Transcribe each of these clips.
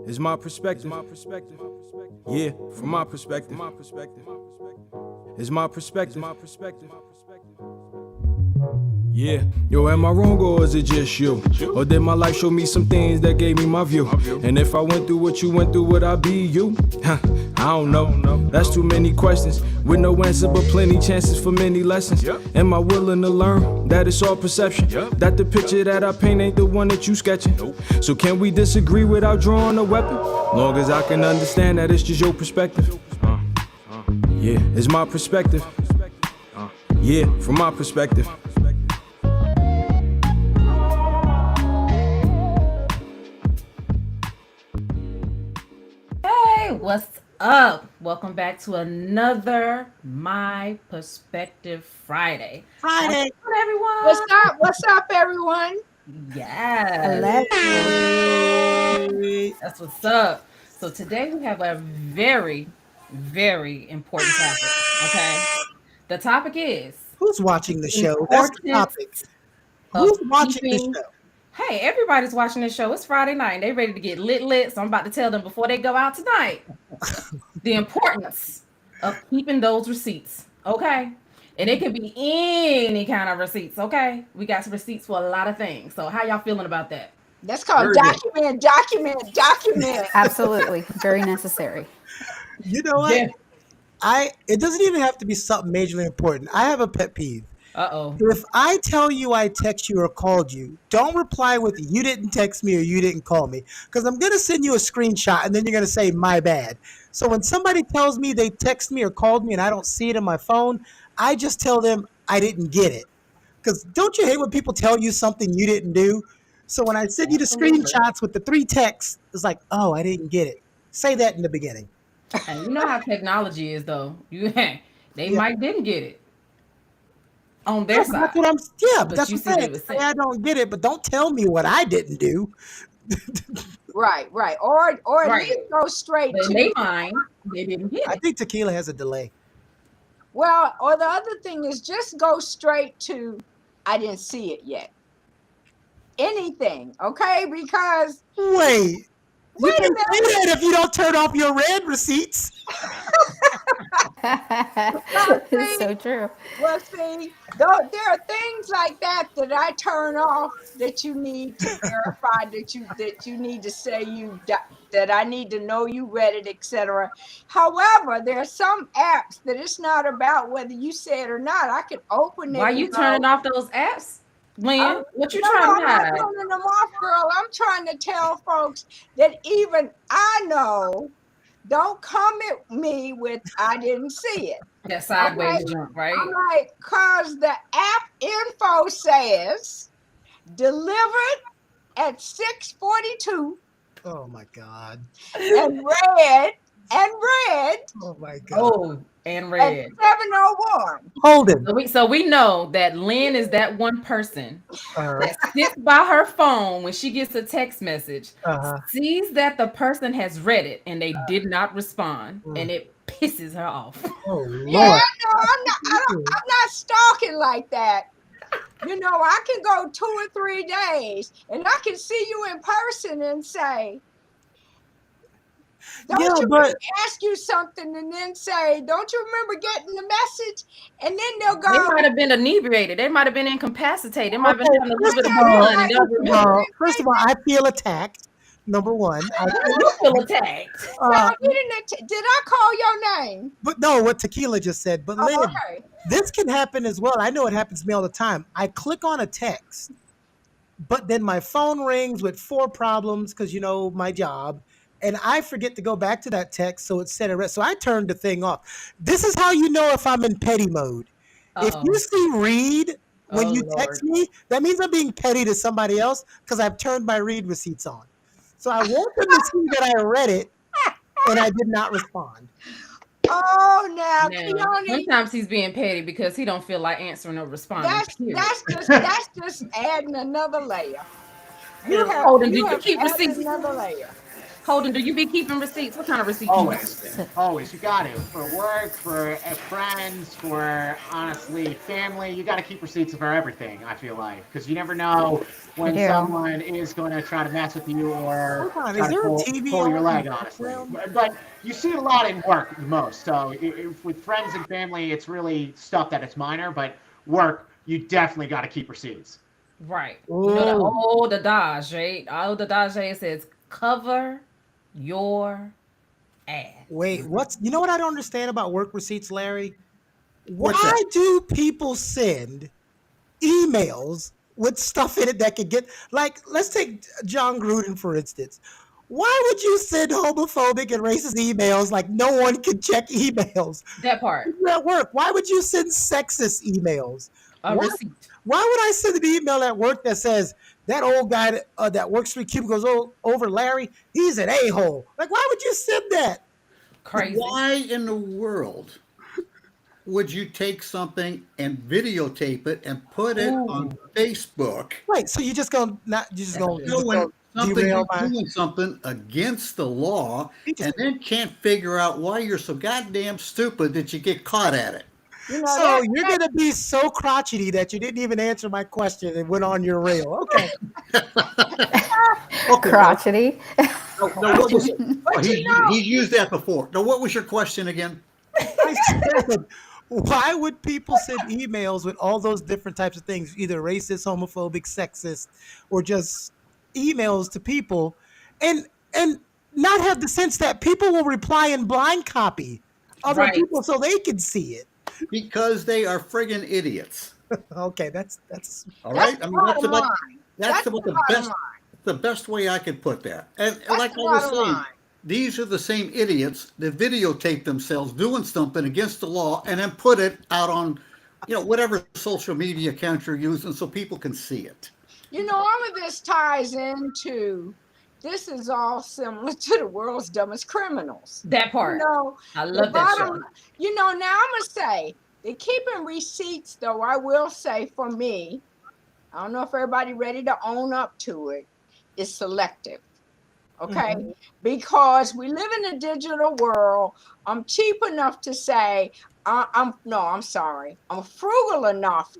It's my perspective. Yeah, from my perspective. It's my perspective. Yeah, yo, am I wrong or is it just you? Or did my life show me some things that gave me my view? And if I went through what you went through, would I be you? I don't know. That's too many questions with no answer, but plenty chances for many lessons. Am I willing to learn that it's all perception? That the picture that I paint ain't the one that you sketching? So can we disagree without drawing a weapon? Long as I can understand that it's just your perspective. Yeah, it's my perspective. Yeah, from my perspective. What's up? Welcome back to another My Perspective Friday. Friday. What's up, everyone? What's up, everyone? Yes. Hello. That's what's up. So today we have a very, very important topic. Okay. The topic is Who's watching the show? That's the topic. Who's watching the show? Hey, everybody's watching this show. It's Friday night. They ready to get lit. So I'm about to tell them before they go out tonight the importance of keeping those receipts. Okay. And it could be any kind of receipts. Okay. We got some receipts for a lot of things. So how y'all feeling about that? That's called document. Absolutely. Very necessary. You know what? Yeah. It doesn't even have to be something majorly important. I have a pet peeve. Uh-oh. If I tell you I text you or called you, don't reply with you didn't text me or you didn't call me. Because I'm going to send you a screenshot and then you're going to say, my bad. So when somebody tells me they text me or called me and I don't see it in my phone, I just tell them I didn't get it. Because don't you hate when people tell you something you didn't do? So when I send you the screenshots with the 3 texts, it's like, oh, I didn't get it. Say that in the beginning. And you know how technology is, though. They might didn't get it on their side. That's what I'm. Yeah, but that's you what I'm saying. I don't get it, but don't tell me what I didn't do. Right. Or at least go straight But to. they mind they didn't get it. I think Tequila has a delay. Well, or the other thing is just go straight to. I didn't see it yet. Anything, okay? Because wait a minute. You can minute. do that if you don't turn off your red receipts. It's so true. Well, see, there are things like that I turn off that you need to verify that you need to say that I need to know you read it, etc. However, there are some apps that it's not about whether you say it or not. I can open it. Why you turning off those apps, Lynn? What you trying to hide? I'm not turning them off, girl. I'm trying to tell folks that even I know. Don't come at me with I didn't see it. That sideways jump, right? I'm like, cause the app info says delivered at 6:42. Oh my God. And read. Oh my God. Oh, and read. At 7:01. Hold it. So we know that Lynn is that one person that sits by her phone when she gets a text message, sees that the person has read it and they did not respond, and it pisses her off. Oh Lord. Yeah, no, I'm not stalking like that. You know, I can go 2 or 3 days and I can see you in person and say, ask you something and then say, don't you remember getting the message? And then they'll go. They might have been inebriated. They might have been incapacitated. They might have been having a little bit of fun. And first of all, I feel attacked. Number one. You feel attacked. Did I call your name? But no, what Tequila just said. But Lynn, this can happen as well. I know it happens to me all the time. I click on a text, but then my phone rings with 4 problems because, my job. And I forget to go back to that text, so it's set at rest. So I turned the thing off. This is how you know if I'm in petty mode. If you see read when you text me, that means I'm being petty to somebody else because I've turned my read receipts on. So I want them to see that I read it, and I did not respond. Oh, now Keone, sometimes he's being petty because he don't feel like answering or responding. That's just adding another layer. You keep receipts. Another layer. Holden, do you be keeping receipts? What kind of receipts? Always. You got to. For work, for friends, for honestly family. You got to keep receipts for everything. I feel like because you never know when someone is going to try to mess with you or Hold on, try is to there a pull TV your on? leg. Honestly, but you see it a lot in work the most. So with friends and family, it's really stuff that it's minor. But work, you definitely got to keep receipts. Right. You know the Ooh. old adage, right? Old adage says, "Cover your ass." Wait, you know what I don't understand about work receipts, Larry? What's Why that? do people send emails with stuff in it that could get, like, let's take John Gruden, for instance. Why would you send homophobic and racist emails like no one can check emails? That part. At work, why would you send sexist emails? A receipt. Why would I send an email at work that says that old guy that works 3 cubicles over Larry, he's an a-hole? Like, why would you send that? Crazy. Why in the world would you take something and videotape it and put it on Facebook? Right, so you're just gonna Doing something against the law, and then can't figure out why you're so goddamn stupid that you get caught at it. You know, So you're gonna be so crotchety that you didn't even answer my question and went on your rail. Okay. Crotchety. He's used that before. Now, what was your question again? I said, why would people send emails with all those different types of things, either racist, homophobic, sexist, or just emails to people, and not have the sense that people will reply in blind copy other people so they can see it? Because they are friggin' idiots. Okay, that's all right. I mean, that's about line. the best way I could put that. And like I was saying, these are the same idiots that videotape themselves doing something against the law and then put it out on, whatever social media account you're using so people can see it. All of this ties into, this is all similar to the world's dumbest criminals. That part. I love that show. Now I'm going to say, the keeping receipts, though, I will say for me, I don't know if everybody ready to own up to it, is selective. Okay, because we live in a digital world. I'm cheap enough to say, I'm frugal enough.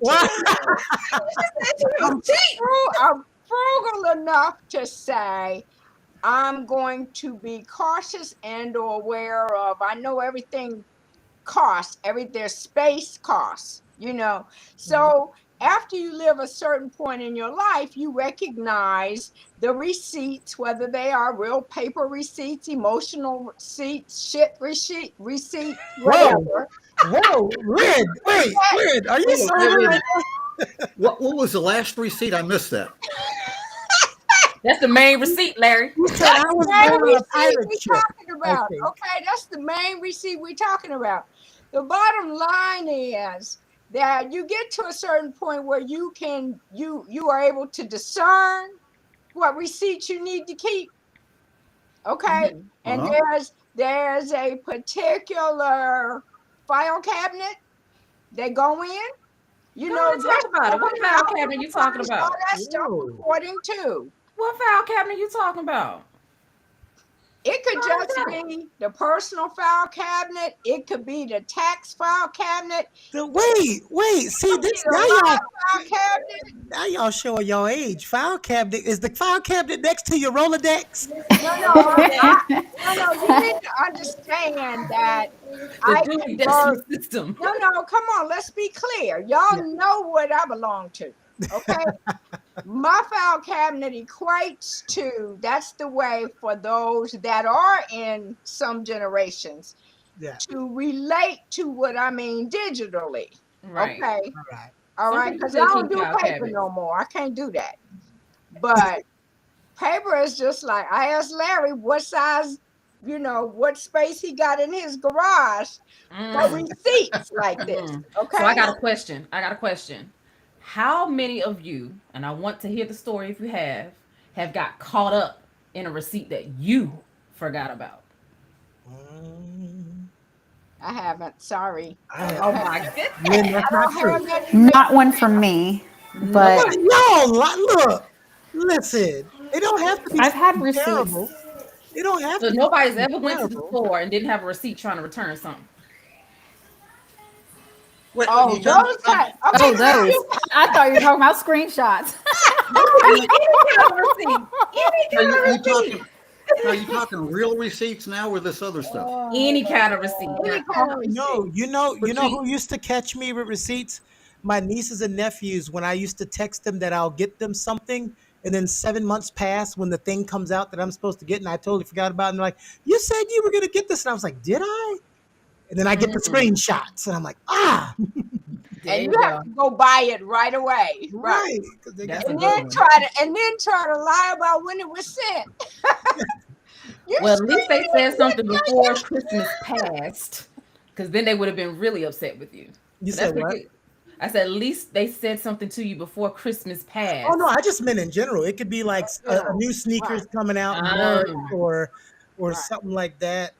I'm frugal enough to say I'm going to be cautious and or aware of. I know everything costs. There's space costs. So. After you live a certain point in your life, you recognize the receipts, whether they are real paper receipts, emotional receipts, receipts, whatever. Whoa, Lynn, Lynn, are you sorry? What was the last receipt? I missed that. That's the main receipt, Larry. That's the main receipt we're talking about. Okay, that's the main receipt we're talking about. The bottom line is that you get to a certain point where you are able to discern what receipts you need to keep. Okay. And there's a particular file cabinet they go in. Talk about it. What file cabinet you talking about? All that stuff according to. What file cabinet you talking about? It could just be the personal file cabinet. It could be the tax file cabinet. Wait. See this now y'all showing your age. File cabinet is the file cabinet next to your Rolodex. No. You need to understand that system. No. Come on. Let's be clear. Y'all know what I belong to. Okay. My file cabinet equates to, that's the way for those that are in some generations to relate to what I mean digitally. Right. Okay. All right. Because I don't do paper no more. I can't do that. But paper is just like, I asked Larry what size, what space he got in his garage for receipts like this. Okay. So I got a question. How many of you, and I want to hear the story if you have got caught up in a receipt that you forgot about? I haven't. Sorry. Oh my goodness. Not one from me, but no, look, listen. It don't have to be. I've had terrible. receipts You don't have So to. nobody's ever went to the Terrible. store and didn't have a receipt trying to return something. Wait, Oh, you talking those about- type. Okay, Oh, those. I thought you were talking about screenshots. Any kind of receipt. Any Are kind of you receipt. talking? Are you talking real receipts now, or this other stuff? Any kind of receipt. Any Not kind of card. No, you know Receipt. who used to catch me with receipts? My nieces and nephews, when I used to text them that I'll get them something, and then 7 months pass when the thing comes out that I'm supposed to get, and I totally forgot about it. And they're like, you said you were gonna get this, and I was like, did I? And then I get the screenshots, and I'm like, There And you you have to go buy it right away. right. 'Cause they That's got a And good then one. try to lie about when it was sent. You Well, at least they screaming said at something me. before Christmas passed, because then they would have been really upset with you. You So said that's what? pretty- I said at least they said something to you before Christmas passed. Oh no, I just meant in general. It could be like a new sneakers coming out in March or Right. something like that.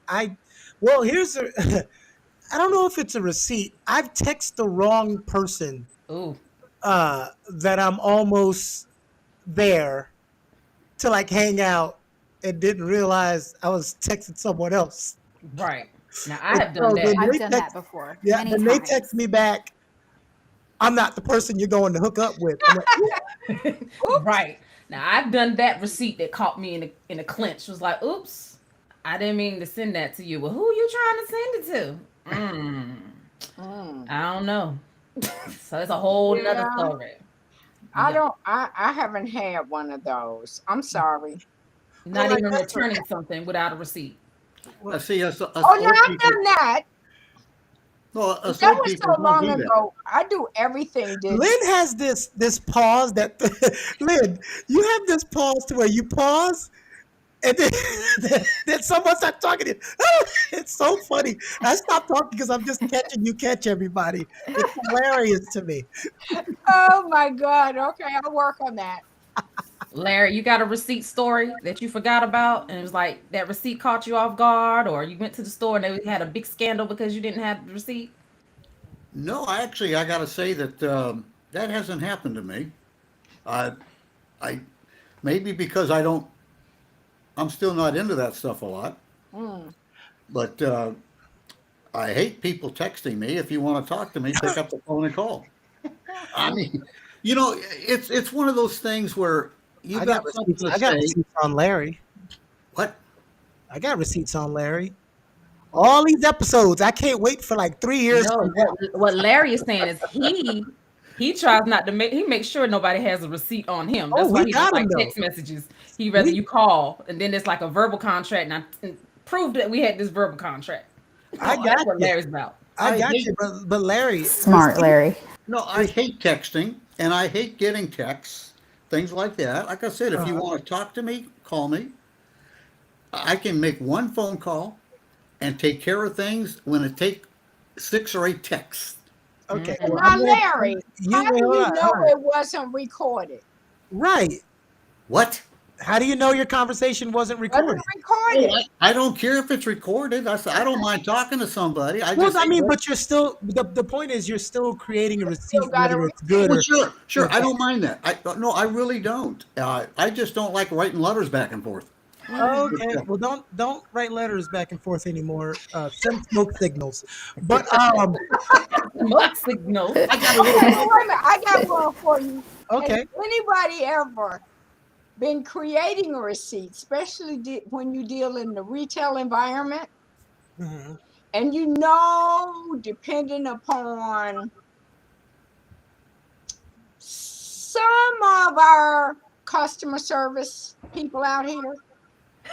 Well, here's a I don't know if it's a receipt. I've texted the wrong person Ooh, that I'm almost there to like hang out and didn't realize I was texting someone else. right. Now I have So done then that. I've they done that text- before. Yeah, many then they times. text me back. I'm not the person you're going to hook up with. I'm like, Right. Now I've done that receipt that caught me in a clinch. Was like, oops, I didn't mean to send that to you. Well, who you trying to send it to? I don't know. So it's a whole nother Yeah. story. I haven't had one of those. I'm sorry. Not Well, even that's returning something without a receipt. See, us Oh no, old I've people, done that. no, us That old was people so long don't do that. ago. I do everything digital. Lynn has this pause that Lynn, you have this pause to where you pause and then someone starts talking to you. It's so funny. I stopped talking because I'm just catching you catch everybody. It's hilarious to me. Oh my God. Okay, I'll work on that. Larry, you got a receipt story that you forgot about, and it was like that receipt caught you off guard, or you went to the store and they had a big scandal because you didn't have the receipt? No, I got to say that that hasn't happened to me. I maybe because I'm still not into that stuff a lot. But I hate people texting me. If you want to talk to me, pick up the phone and call. I mean, it's one of those things where you I got got something receipts, to I got say. receipts on Larry. What? I got receipts on Larry. All these episodes. I can't wait for like 3 years. No, what Larry is saying is he tries not to he makes sure nobody has a receipt on him. That's Oh, why we he doesn't got like him, though. text messages. He rather you call and then it's like a verbal contract and prove that we had this verbal contract. I That's got what you. Larry's about. I got you, but Larry. Smart, Larry. No, I hate texting and I hate getting texts, things like that. Like I said, if you want to talk to me, call me. I can make one phone call and take care of things when it take 6 or 8 texts. Okay. Mhm. well, Now, I'm gonna- Larry, you how do know you what? know it wasn't recorded? Right. What? How do you know your conversation wasn't recorded? Wasn't recorded. I don't care if it's recorded. I don't mind talking to somebody. Well, I mean, but you're still the point is you're still creating a receipt, gotta whether it's good Well, or sure. I don't mind that. I really don't. I just don't like writing letters back and forth. okay. Well, don't write letters back and forth anymore. Send smoke signals. But Smoke signal. Okay, wait a minute. I got one for you. okay. Has anybody ever been creating a receipt, especially when you deal in the retail environment, Mhm. and depending upon some of our customer service people out here,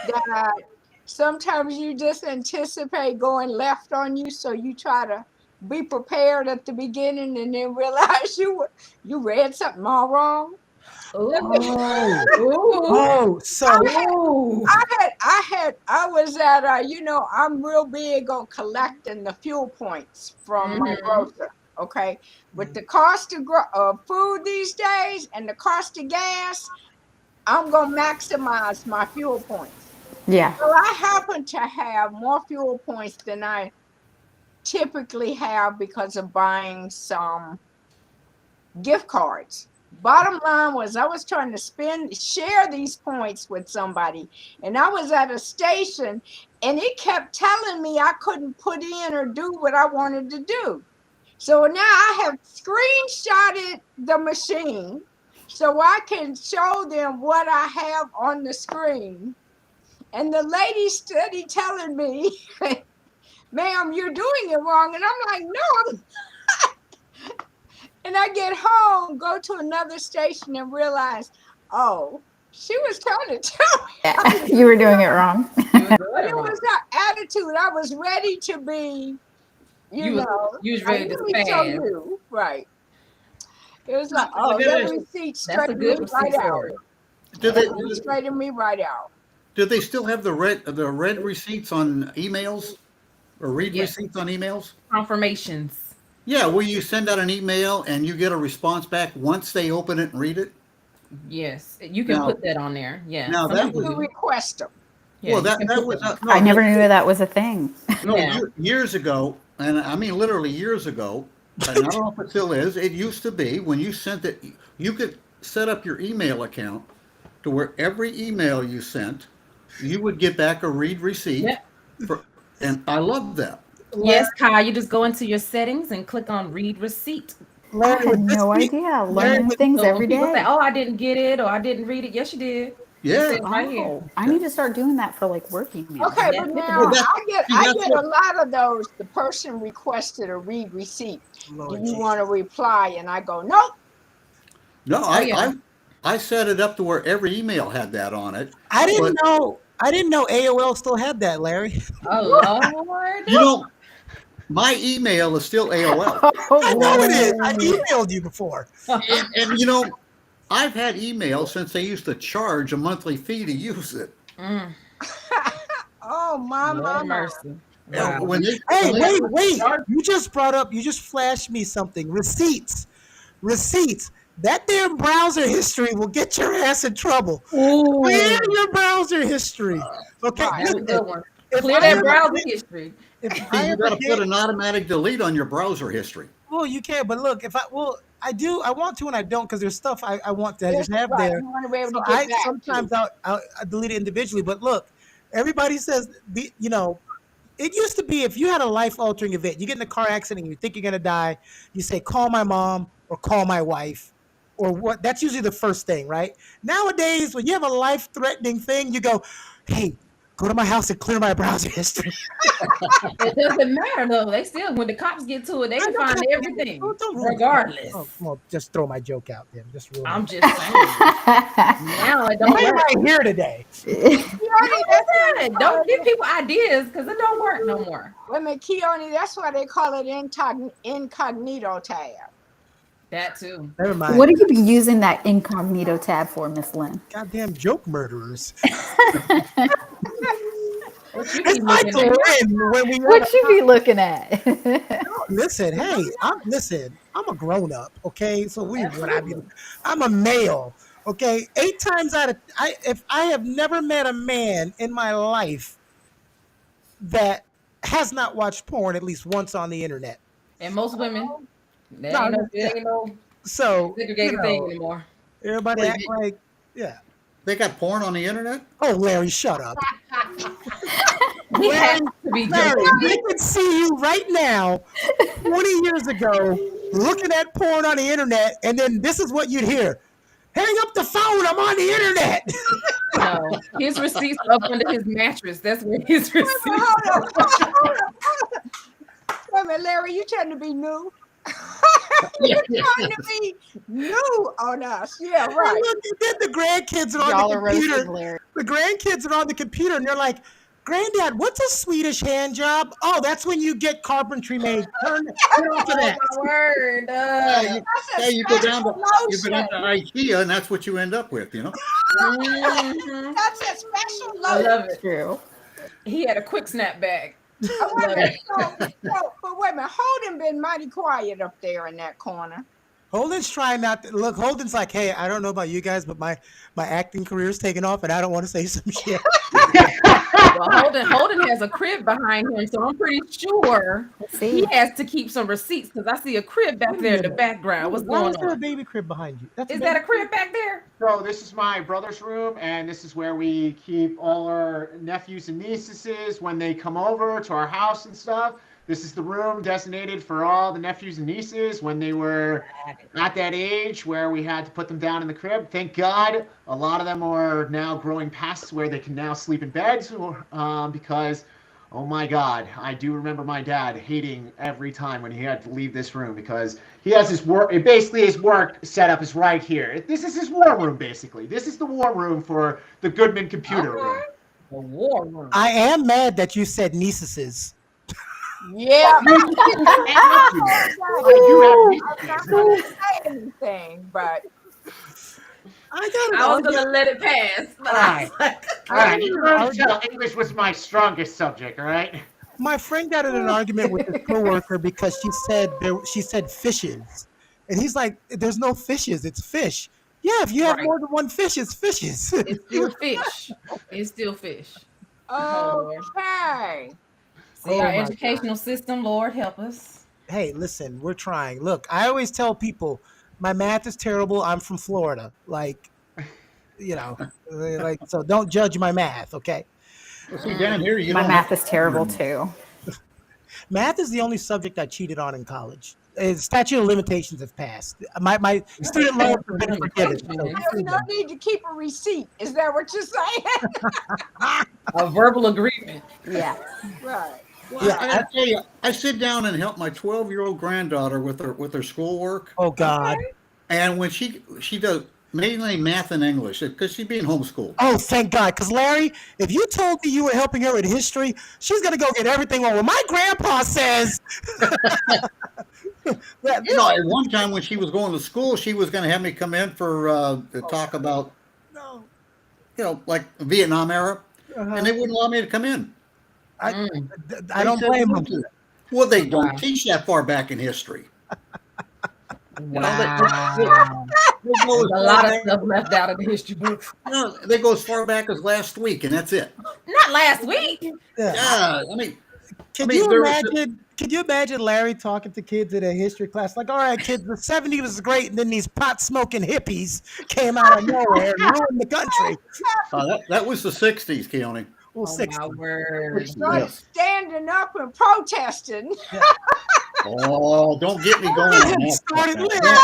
that sometimes you just anticipate going left on you, so you try to be prepared at the beginning and then realize you read something all wrong. Oh, so I was at I'm real big on collecting the fuel points from my grocer. Okay, with the cost of food these days and the cost of gas, I'm gonna maximize my fuel points. Yeah. So I happen to have more fuel points than I typically have because of buying some gift cards. bottom line was I was trying to share these points with somebody, and I was at a station, and it kept telling me I couldn't put in or do what I wanted to do. So now I have screenshotted the machine so I can show them what I have on the screen. And the lady steady telling me, ma'am, you're doing it wrong. And I'm like, no, I'm not. And I get home, go to another station and realize, oh, she was trying to tell me. Yeah, you were doing it wrong. But it was her attitude. I was ready to be, you know. You was ready to spaz. Right. It was like, oh, that receipt straightened me right out. Straightened me right out. Do they still have the red receipts on emails, or read receipts on emails? Confirmations. Yeah, where you send out an email and you get a response back once they open it and read it. Yes, you can put that on there. Yeah. Now that was request them. Yeah, well, that was. I never knew that was a thing. No, years ago, and I mean literally years ago. I don't know if it still is. It used to be when you sent it, you could set up your email account to where every email you sent, you would get back a read receipt. And I love that. Yes, Kai, you just go into your settings and click on read receipt. I had no idea. Learning things every day. Say, oh, I didn't get it or I didn't read it. Yes, you did. Yeah. Right here. I need to start doing that for like work emails. Okay, but now I get a lot of those. The person requested a read receipt. Do you want to reply? And I go, nope. No, I set it up to where every email had that on it. I didn't know AOL still had that, Larry. Oh Lord. You know, my email is still AOL. I know it is. I emailed you before. And you know, I've had emails since they used to charge a monthly fee to use it. Oh, my mercy. Wow. Wait. You just flashed me something. Receipts. That damn browser history will get your ass in trouble. Clear your browser history. Okay. Clear that browser history. You got to put an automatic delete on your browser history. Well, you can, but look, I want to and I don't because there's stuff I want to just have there. Sometimes I'll delete it individually, but look, everybody says, you know, it used to be if you had a life-altering event, you get in a car accident, you think you're going to die, you say, call my mom or call my wife or what. That's usually the first thing, right? Nowadays, when you have a life-threatening thing, you go, hey, go to my house and clear my browser history. It doesn't matter though. They still, when the cops get to it, they can find everything, regardless. Well, just throw my joke out there. I'm just saying. Now it don't work. Right here today. Don't give people ideas because it don't work no more. Wait a minute, Keone, that's why they call it incognito tab. That too. Never mind. What do you be using that incognito tab for, Miss Lynn? Goddamn joke murderers. What you be looking at? Listen, hey, I'm a grown up, okay? So I'm a male, okay? 8 times out of if I have never met a man in my life that has not watched porn at least once on the internet. And most women, ain't no segregated thing anymore. Everybody act like, yeah. They got porn on the internet? Oh, Larry, shut up. Larry, they can see you right now, 20 years ago, looking at porn on the internet, and then this is what you'd hear. Hang up the phone, I'm on the internet. No, his receipts are up under his mattress. That's where his receipts are. Wait a minute, Larry, you trying to be new? You're trying to be new on us. Yeah, right. Look, then the grandkids are on the computer. The grandkids are on the computer and they're like, Granddad, what's a Swedish hand job? Oh, that's when you get carpentry made. Turn on to that. Word. You go down to IKEA and that's what you end up with, you know? That's a special lotion. I love it. True. He had a quick snapback. But wait a minute, Holden been mighty quiet up there in that corner. Holden's trying not to look. Holden's like, hey, I don't know about you guys, but my acting career is taking off, and I don't want to say some shit. Well, Holden has a crib behind him, so I'm pretty sure he has to keep some receipts because I see a crib back there in the background. What's going Why is there a on? baby crib behind you? Is that a crib back there? So this is my brother's room, and this is where we keep all our nephews and nieces when they come over to our house and stuff. This is the room designated for all the nephews and nieces when they were at that age where we had to put them down in the crib. Thank God a lot of them are now growing past where they can now sleep in beds because, oh my God, I do remember my dad hating every time when he had to leave this room because he has his work. Basically, his work setup is right here. This is his war room, basically. This is the war room for the Goodman computer room. The war room. I am mad that you said nieces. Yeah. I do have nieces. Say anything, but I was gonna let it pass. But All right. All right. You I learned was- to tell English was my strongest subject, all right? My friend got in an argument with his coworker because she said fishes, and he's like, "There's no fishes. It's fish." Yeah, if you have Right. more than one fish, it's fishes. it's still fish. It's still fish. okay. See, Oh our my educational system, Lord help us. Hey, listen, we're trying. Look, I always tell people my math is terrible. I'm from Florida. Like, so don't judge my math, okay? See, down here, you My don't math is terrible too. Math is the only subject I cheated on in college. Statute of limitations have passed. My student loans have been forgiven. So, There's no need to keep a receipt. Is that what you're saying? A verbal agreement. Yeah. Right. yeah, I tell you, I sit down and help my 12-year-old granddaughter with her schoolwork, oh God. and when she does mainly math and English because she's being homeschooled. Oh, thank God. Because Larry, if you told me you were helping her with history, she's gonna go get everything over. My grandpa says. You know, at one time when she was going to school, she was going to have me come in for to talk about, No. like Vietnam era, Uh-huh. and they wouldn't allow me to come in. I They don't said blame no them. to that. Well, they don't teach that far back in history. Wow. They go There's a as lot far of back- stuff left out of the history books. no, they go as far back as last week, and that's it. Not last week. Yeah. Yeah, I mean, Can I mean, you there was imagine? Can you imagine Larry talking to kids in a history class? Like, all right, kids, the '70s was great, and then these pot smoking hippies came out of nowhere and ruined the country. that was the '60s, Keone. Well, Oh 60s. my word. Start Yes. standing up and protesting. Oh, don't get me going. on that. Started later.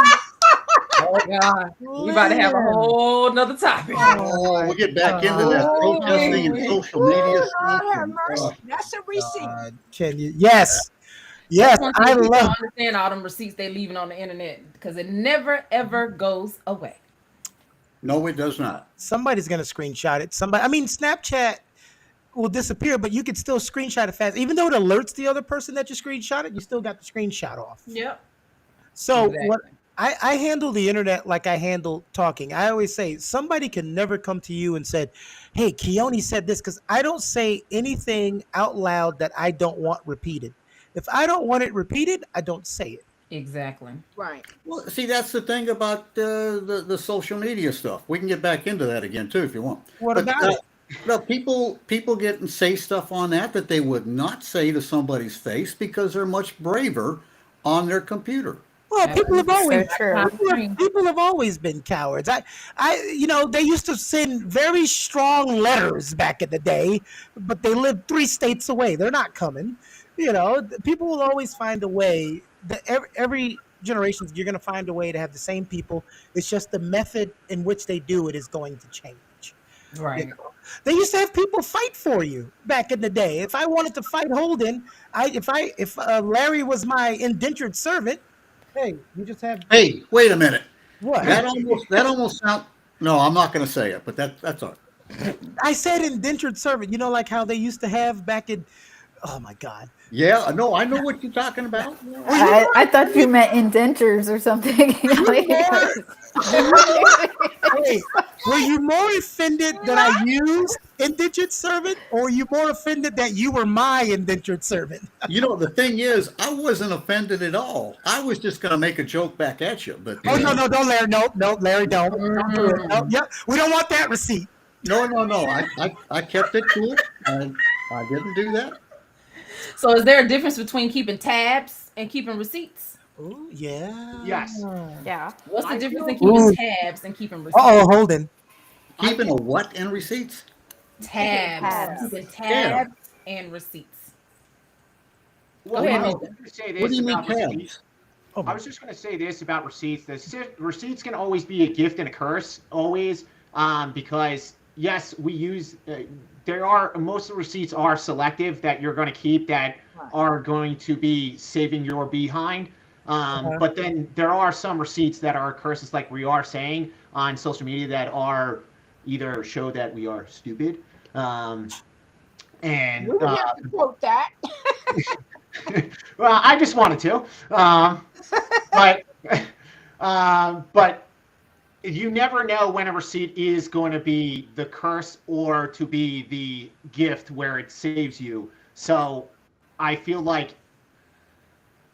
Oh God. We about to have a whole nother topic. Oh, we'll get back into that Oh, protesting and wait. social media Lord stuff. have and, mercy. That's a receipt. Can you? Yes. Yes, One I thing people love. don't understand all them receipts they leaving on the internet because it never ever goes away. No, it does not. Somebody's gonna screenshot it. Somebody. I mean, Snapchat will disappear, but you could still screenshot it fast. Even though it alerts the other person that you screenshot it, you still got the screenshot off. Yep. So Exactly. what I handle the internet like I handle talking. I always say somebody can never come to you and said, "Hey, Keone said this," because I don't say anything out loud that I don't want repeated. If I don't want it repeated, I don't say it. Exactly. Right. Well, see, that's the thing about the social media stuff. We can get back into that again too if you want. What But, about it? No, people get and say stuff on that they would not say to somebody's face because they're much braver on their computer. Well, people have always So true. people have always been cowards. They used to send very strong letters back in the day, but they lived 3 states away. They're not coming. People will always find a way. Every generation, you're going to find a way to have the same people. It's just the method in which they do it is going to change. Right. They used to have people fight for you back in the day. If I wanted to fight Holden, if Larry was my indentured servant, hey, you just have Hey, wait a minute. what? That almost sound. No, I'm not going to say it, but that's all. I said indentured servant. You know, like how they used to have back in. Oh my God. Yeah, no, I know what you're talking about. I thought you meant indentures or something. Hey, were you more offended that I used indentured servant, or were you more offended that you were my indentured servant? You know, the thing is, I wasn't offended at all. I was just going to make a joke back at you, but Oh no, don't Larry, no, Larry, don't do it. No, yeah, we don't want that receipt. no. I kept it cool. And I didn't do that. So is there a difference between keeping tabs and keeping receipts? Ooh, yeah. Yes. Yeah. What's the I difference feel- in keeping Ooh. tabs and keeping receipts? Oh, Holden. Keeping a what in receipts? Tabs. Tabs. Keeping tabs and receipts. Well, Go ahead, I was Holden. gonna say What do this you mean about receipts. tabs? Oh, I was just going to say this about receipts. Receipts can always be a gift and a curse, always, because yes, we use. Most of the receipts are selective that you're going to keep that are going to be saving your behind. But then there are some receipts that are curses, like we are saying on social media, that are either show that we are stupid, and We don't have to quote that. well, I just wanted to, but you never know when a receipt is going to be the curse or to be the gift where it saves you. So I feel like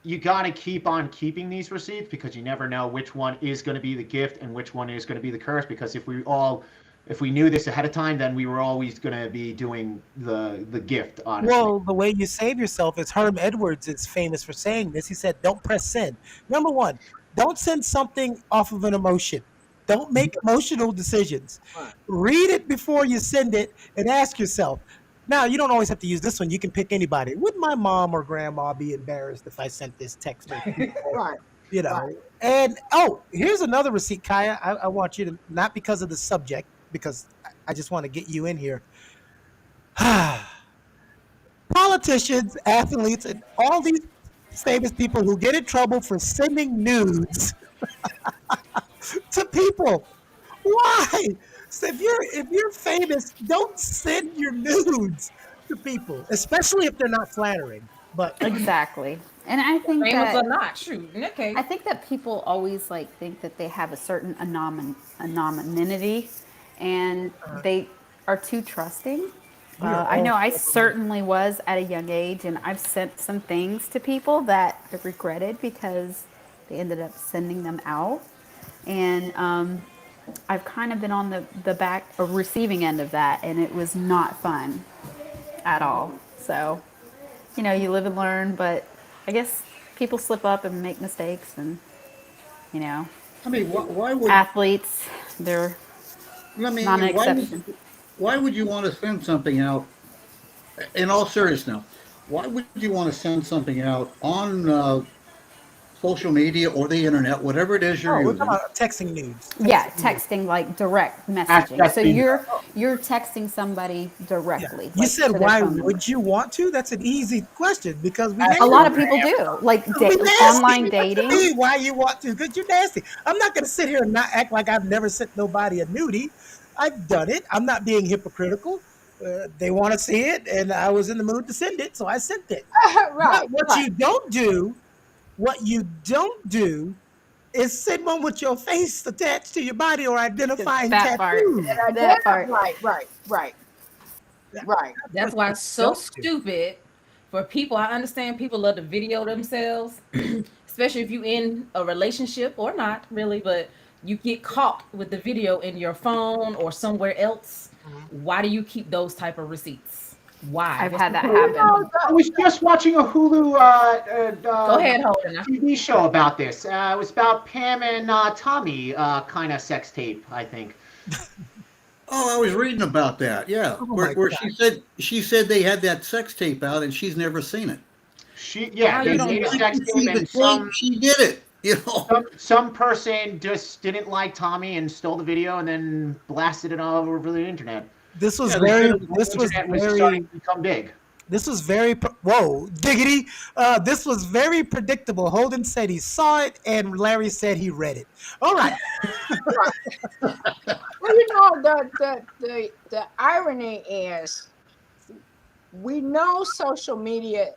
you got to keep on keeping these receipts because you never know which one is going to be the gift and which one is going to be the curse. Because if we knew this ahead of time, then we were always going to be doing the gift, honestly. well, the way you save yourself is Herm Edwards is famous for saying this. He said, don't press send. Number one, don't send something off of an emotion. Don't make emotional decisions. Read it before you send it and ask yourself. Now, you don't always have to use this one. You can pick anybody. Would my mom or grandma be embarrassed if I sent this text? Right. You know, Right. and here's another receipt, Kaya. I want you to, not because of the subject, because I just want to get you in here. Politicians, athletes, and all these famous people who get in trouble for sending nudes to people. Why? So if you're famous, don't send your nudes to people, especially if they're not flattering. But Exactly. And I think Famous that or not, shoot. In that case, I think that people always like think that they have a certain anonymity, and they are too trusting. I know I certainly was at a young age, and I've sent some things to people that I've regretted because they ended up sending them out. And I've kind of been on the back or receiving end of that, and it was not fun at all. So, you live and learn, but I guess people slip up and make mistakes, and I mean, why would athletes, they're I mean, not an why exception. why would you want to send something out? In all seriousness, now, why would you want to send something out on social media or the internet, whatever it is you're we're using? talking about texting nudes. Yeah, texting, like direct messaging. So Texting. you're texting somebody directly. You like, said, to their why phone number. would you want to? That's an easy question because we A lot of people do, like Be nasty. online What dating. you mean, why you want to? Because you're nasty. I'm not going to sit here and not act like I've never sent nobody a nudie. I've done it. I'm not being hypocritical. They want to see it, and I was in the mood to send it, so I sent it. Right. But what you don't do is send one with your face attached to your body or identifying That part. tattoos. That part. Right. that's why it's so stupid for people. I understand people love to video themselves, especially if you're in a relationship or not really, but you get caught with the video in your phone or somewhere else. Why do you keep those type of receipts? Why? I've What's had the that point? happen. I was just watching a Hulu Go ahead, Holden. TV show about this. It was about Pam and Tommy kind of sex tape, I think. Oh, I was reading about that. Yeah, Oh where my she said they had that sex tape out and she's never seen it. Wow, you They don't made a know. sex You see tape, the and some tape, she did it. You know. some person just didn't like Tommy and stole the video and then blasted it all over the internet. This was Yeah, very. the This was internet was very. starting to become big. This was very. Whoa, diggity! This was very predictable. Holden said he saw it, and Larry said he read it. All right. Well, the irony is, we know social media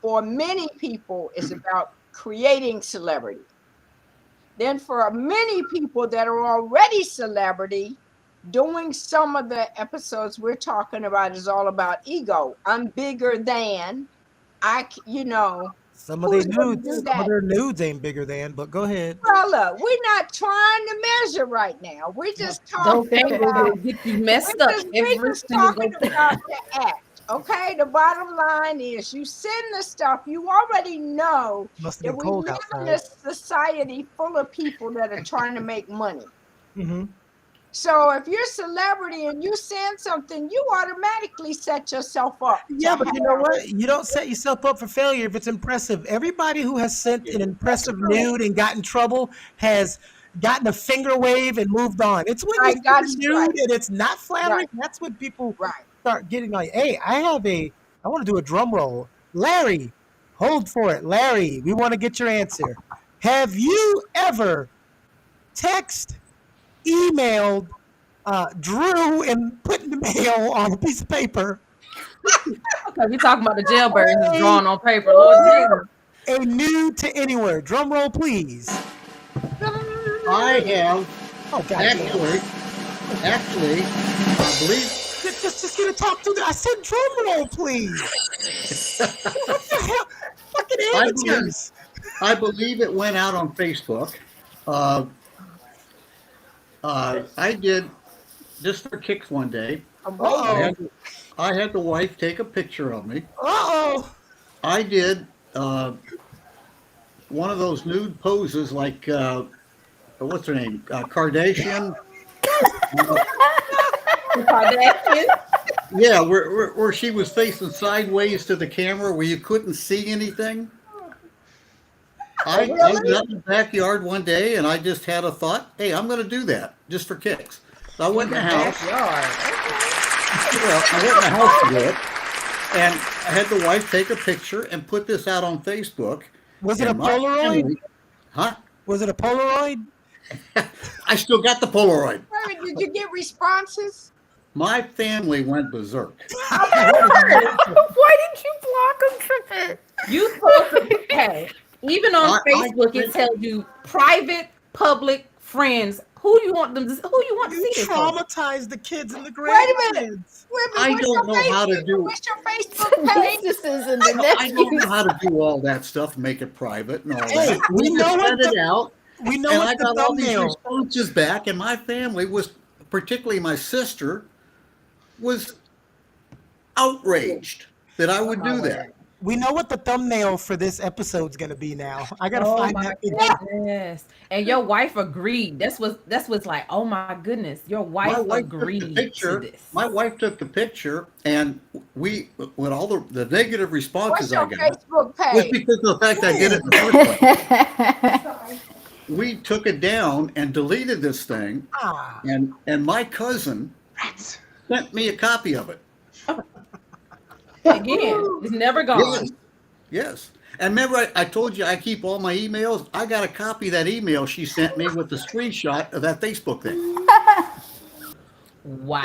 for many people is about creating celebrity. Then for many people that are already celebrity, doing some of the episodes we're talking about is all about ego. I'm bigger than Some of Who's their gonna nudes. do Some that? of their nudes ain't bigger than. But go ahead. Fella, we're not trying to measure right now. We're just Those talking things about will get you messed up every we're just single talking time. about the act. Okay, the bottom line is you send the stuff, you already know Must that have been we cold live in outside. a society full of people that are trying to make money. Hmm. So if you're a celebrity and you send something, you automatically set yourself up. Yeah, but you know what? You don't set yourself up for failure if it's impressive. Everybody who has sent an impressive nude and got in trouble has gotten a finger wave and moved on. It's when you Right, send got a it, nude right. and it's not flattering, Right. that's when people Right. start getting like, hey, I want to do a drum roll. Larry, hold for it. Larry, we want to get your answer. Have you ever emailed Drew and put in the mail on a piece of paper Okay, we talking about the jailbirds is drawn on paper. Lord Jesus. a nude to anywhere? Drum roll, please. I have Oh, God. actually, I believe Just get to talk to I said drum roll, please. What the hell? Fucking amateurs. I believe it went out on Facebook. I did just for kicks one day. Uh-oh. I had the wife take a picture of me. Uh-oh. I did one of those nude poses like what's her name? Kardashian. Kardashian. Yeah, where she was facing sideways to the camera where you couldn't see anything. I was out in the backyard one day and I just had a thought, hey, I'm going to do that just for kicks. So I went in the house. Well, I went in the house to do it. And I had the wife take a picture and put this out on Facebook. Was it a And my Polaroid? family- Huh? Was it a Polaroid? I still got the Polaroid. Did you get responses? My family went berserk. Why didn't you block him, Trippet? You supposed to, hey, even on I Facebook, it tells you private, public, friends. Who you want them to? Who you want to You see this? For? traumatized the kids and the Wait a minute. grandkids. I What's don't your know how to Facebook- do- What's your Facebook page? Nieces and the I don't know nephews. how to do all that stuff, make it private and all Hey, that. we just know what sent it out. We know And what I the got all these thumbnail. responses back, and my family was, particularly my sister, was outraged that I would do that. We know what the thumbnail for this episode's gonna be now. I gotta Oh find my that picture. goodness! And your wife agreed. That's what's like. Oh my goodness! Your wife Took the agreed picture. to this. My wife took the picture, and we, with all the negative What's responses your I got, Facebook was page? because of the fact I did it in the first place. We took it down and deleted this thing, Ah, and my cousin sent me a copy of it. Again, it's never gone. Yes. Yes. And remember, I told you I keep all my emails. I got a copy of that email she sent me with the screenshot of that Facebook thing.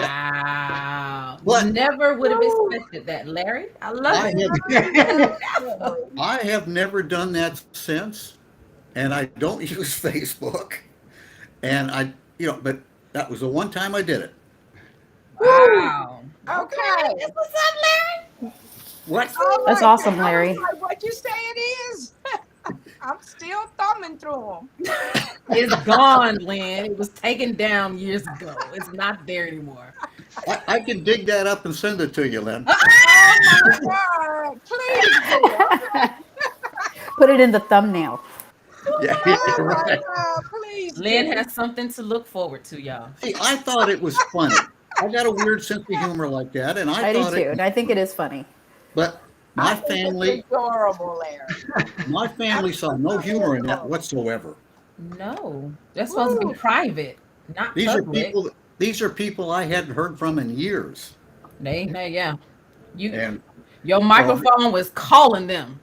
Wow! What? Never would have expected that, Larry. I love I it. have, I have never done that since, and I don't use Facebook. And but that was the one time I did it. Wow! Okay. What's up, Larry? What? All That's right, awesome, then. I was Larry. like, what you say it is? I'm still thumbing through them. It's gone, Lynn. It was taken down years ago. It's not there anymore. I can dig that up and send it to you, Lynn. Oh my God. Please do. Put it in the thumbnail. Yeah, Oh you're my right. God. Please Lynn do. has something to look forward to, y'all. See, I thought it was funny. I got a weird sense of humor like that, and I do thought too, and I think it is funny. But I my think it's family, adorable, Larry. my family saw no humor in that whatsoever. No, that's supposed to be private, not These are public. people. These are people I hadn't heard from in years. Yeah. And Your microphone was calling them.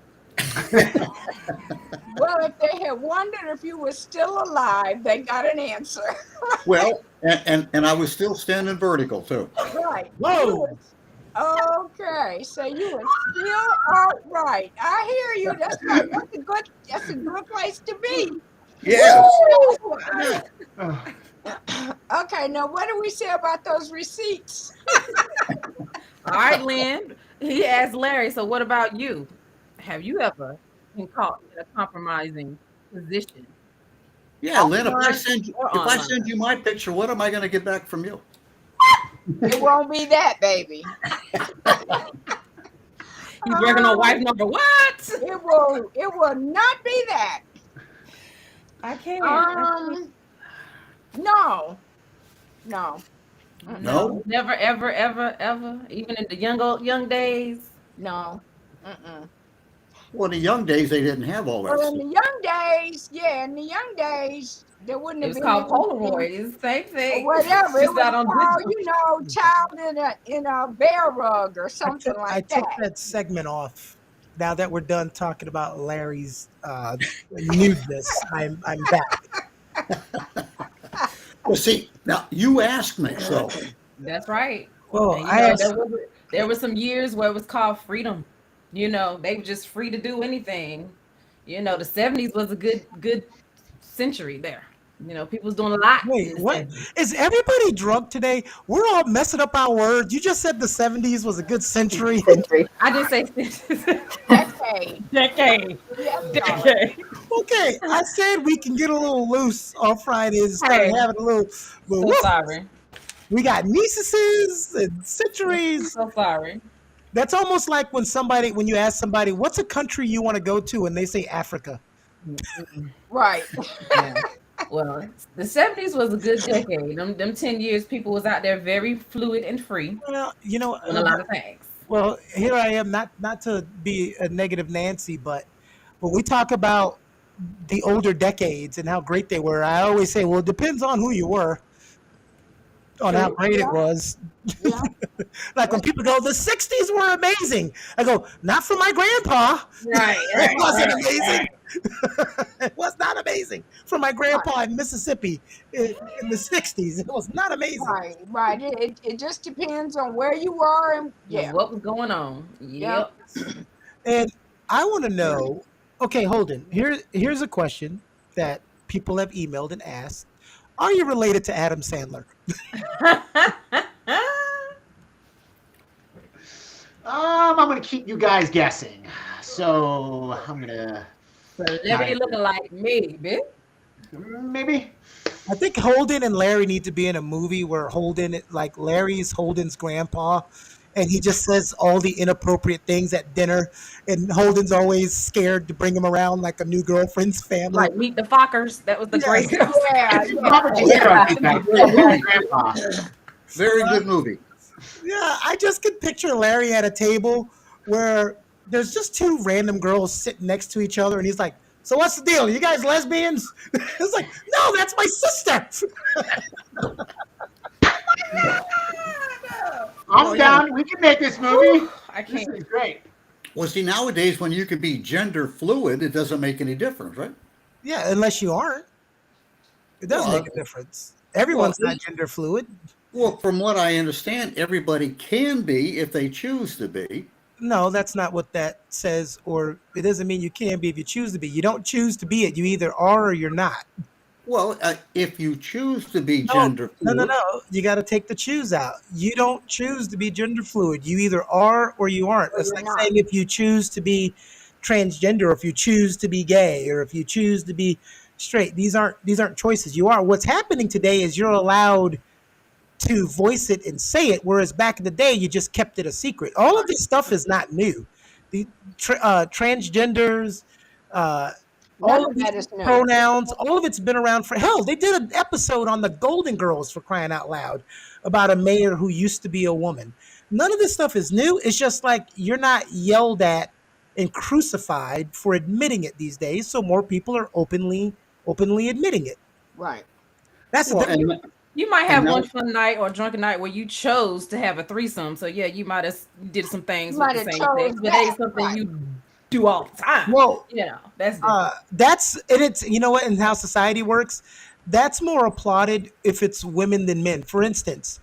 Well, if they had wondered if you were still alive, they got an answer. well, and I was still standing vertical too. Right. whoa. Okay, so you were still upright. I hear you. That's right. That's a good place to be. Yes. Okay, now what do we say about those receipts? All right, Lynn. He asked Larry, so what about you? Have you ever been caught in a compromising position? Yeah, Lynn. If I Online. send you my picture, what am I going to get back from you? It won't be that, baby. You working on wife number what? It will not be that. I can't. No. No? Never, ever, ever, ever. Even in the young days. No. Mm-mm. Well, in the young days, they didn't have all that Well, in stuff. the young days, there wouldn't It have was been called anything- Polaroid. It's the same or thing. whatever. It Just was not on called, digital. child in a bear rug or something I like took that. that segment off. Now that we're done talking about Larry's nudeness, I'm back. Well, see, now you asked me, so That's right. Well, And, I asked, there were some years where it was called freedom. They were just free to do anything. The 70s was a good century there. People was doing a lot. wait, in the what 70s. is everybody drunk today? We're all messing up our words. You just said the 70s was a good century. I did say centuries. Decade. Decade. Yes, Decade. Okay, I said we can get a little loose on Fridays and start Hey. having a little. So woof. sorry. We got nieces and centuries. So sorry. That's almost like when you ask somebody, what's a country you want to go to, and they say Africa. Right. Yeah. Well, the 70s was a good decade. Them 10 years, people was out there very fluid and free Well, on a lot of things. well, here I am, not to be a negative Nancy, but when we talk about the older decades and how great they were, I always say, well, it depends on who you were, on how great it was. Yeah. Like when people go, the 60s were amazing. I go, not for my grandpa. Right. It wasn't amazing. It was not amazing for my grandpa in Mississippi in the 60s. It was not amazing. Right. It just depends on where you were and What was going on? Yep. And I want to know, okay, Holden, here's a question that people have emailed and asked. Are you related to Adam Sandler? I'm gonna keep you guys guessing. So I'm gonna Celebrity looking like me, bitch. maybe. I think Holden and Larry need to be in a movie where Larry's Holden's grandpa, and he just says all the inappropriate things at dinner, and Holden's always scared to bring him around like a new girlfriend's family. Like Meet the Fockers. That was the great. Robert De Niro did that. Really, Grandpa. very good movie. Yeah, I just could picture Larry at a table where there's just two random girls sitting next to each other, and he's like, "So what's the deal? You guys lesbians?" It's like, "No, that's my sister." I'm down. We can make this movie. I This can't. is great. Well, see, nowadays when you can be gender fluid, it doesn't make any difference, right? Yeah, unless you aren't, it does Well, make a difference. Everyone's not gender fluid. Well, from what I understand, everybody can be if they choose to be. No, that's not what that says, or it doesn't mean you can be if you choose to be. You don't choose to be it. You either are or you're not. Well, if you choose to be No, gender no, fluid, no. You got to take the choose out. You don't choose to be gender fluid. You either are or you aren't. It's you're like not. saying if you choose to be transgender, or if you choose to be gay, or if you choose to be straight. These aren't choices. You are. What's happening today is you're allowed to voice it and say it, whereas back in the day you just kept it a secret. All of this stuff is not new. The transgenders, all None of of that these is new. pronouns, all of it's been around for hell. They did an episode on the Golden Girls, for crying out loud, about a mayor who used to be a woman. None of this stuff is new. It's just like you're not yelled at and crucified for admitting it these days, so more people are openly admitting it. Right. That's the well, thing. and You might have And one now- fun night or drunken night where you chose to have a threesome. So yeah, you might have did some things You with might the have same chose sex, but it ain't that, something right. you do all the time. Well, That's different. it's you know what, and how society works, that's more applauded if it's women than men. For instance,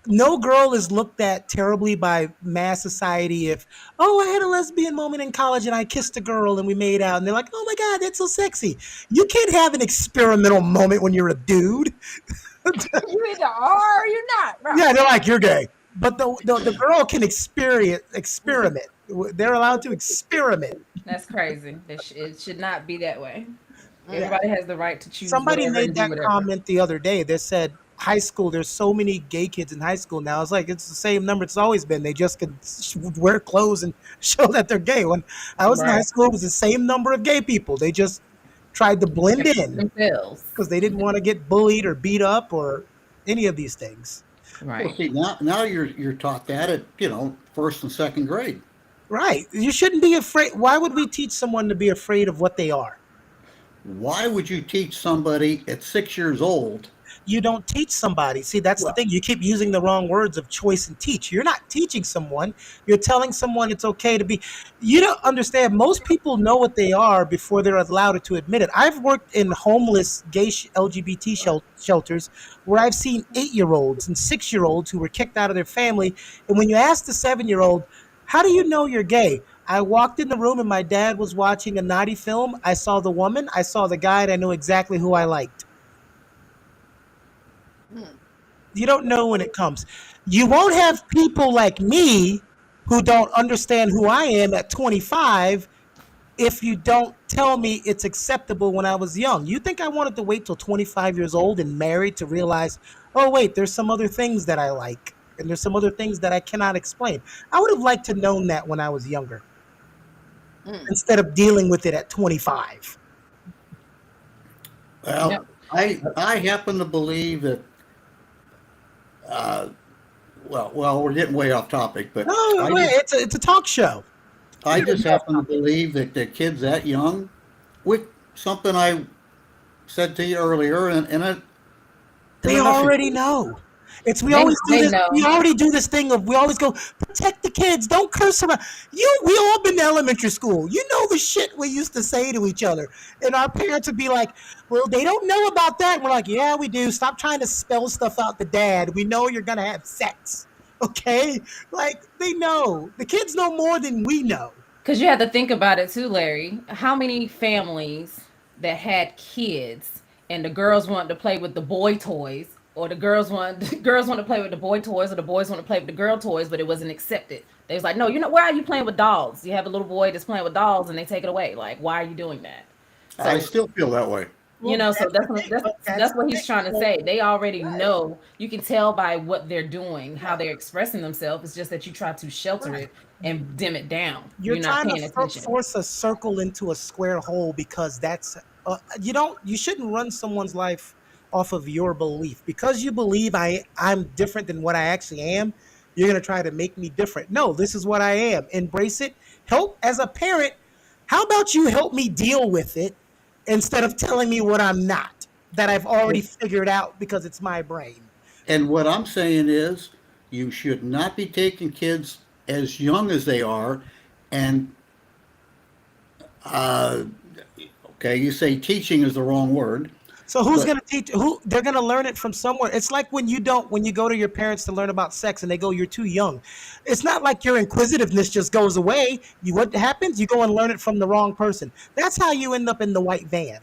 no girl is looked at terribly by mass society if, oh, I had a lesbian moment in college and I kissed a girl and we made out, and they're like, oh my god, that's so sexy. You can't have an experimental moment when you're a dude. You either are or you're not. Right. Yeah, they're like, you're gay. But the girl can experiment. They're allowed to experiment. That's crazy. It should not be that way. Everybody has the right to choose. Somebody whatever made and do that whatever. comment the other day. They said, high school. There's so many gay kids in high school now. It's like it's the same number it's always been. They just can wear clothes and show that they're gay. When I was in high school, it was the same number of gay people. They just tried to blend in themselves because they didn't want to get bullied or beat up or any of these things. right. Well, see, now you're taught that at, first and second grade. Right. You shouldn't be afraid. Why would we teach someone to be afraid of what they are? Why would you teach somebody at 6 years old? You don't teach somebody. See, that's the thing. You keep using the wrong words of choice and teach. You're not teaching someone. You're telling someone it's okay to be. You don't understand. Most people know what they are before they're allowed to admit it. I've worked in homeless gay LGBT shelters where I've seen 8-year-olds and 6-year-olds who were kicked out of their family. And when you ask the 7-year-old, how do you know you're gay? I walked in the room and my dad was watching a naughty film. I saw the woman, I saw the guy, and I knew exactly who I liked. You don't know when it comes. You won't have people like me who don't understand who I am at 25 if you don't tell me it's acceptable when I was young. You think I wanted to wait till 25 years old and married to realize, oh, wait, there's some other things that I like, and there's some other things that I cannot explain. I would have liked to known that when I was younger. Instead of dealing with it at 25. Well, Yep. I happen to believe that. Well, we're getting way off topic, but No, I wait, it's a talk show. just happen to believe that the kids that young, with something I said to you earlier, and They already know. We already do this thing of we always go protect the kids, don't curse around. We all been to elementary school. You know the shit we used to say to each other, and our parents would be like, "Well, they don't know about that." And we're like, "Yeah, we do. Stop trying to spell stuff out to dad. We know you're gonna have sex, okay?" Like they know. The kids know more than we know. Because you have to think about it too, Larry. How many families that had kids and the girls wanted to play with the boy toys, or the girls want to play with the boy toys, or the boys want to play with the girl toys, but it wasn't accepted. They was like, no, why are you playing with dolls? You have a little boy that's playing with dolls, and they take it away. Like, why are you doing that? I still feel that way. So that's what he's trying to say. They already know. You can tell by what they're doing, how they're expressing themselves. It's just that you try to shelter it and dim it down. You're not trying paying to attention. force a circle into a square hole because that's you shouldn't run someone's life off of your belief. Because you believe I'm different than what I actually am, you're going to try to make me different. No, this is what I am. Embrace it. Help as a parent. How about you help me deal with it instead of telling me what I'm not, that I've already figured out because it's my brain. And what I'm saying is you should not be taking kids as young as they are and okay, you say teaching is the wrong word. So who's going to teach? They're going to learn it from somewhere. It's like when you go to your parents to learn about sex and they go, "You're too young." It's not like your inquisitiveness just goes away. What happens? You go and learn it from the wrong person. That's how you end up in the white van,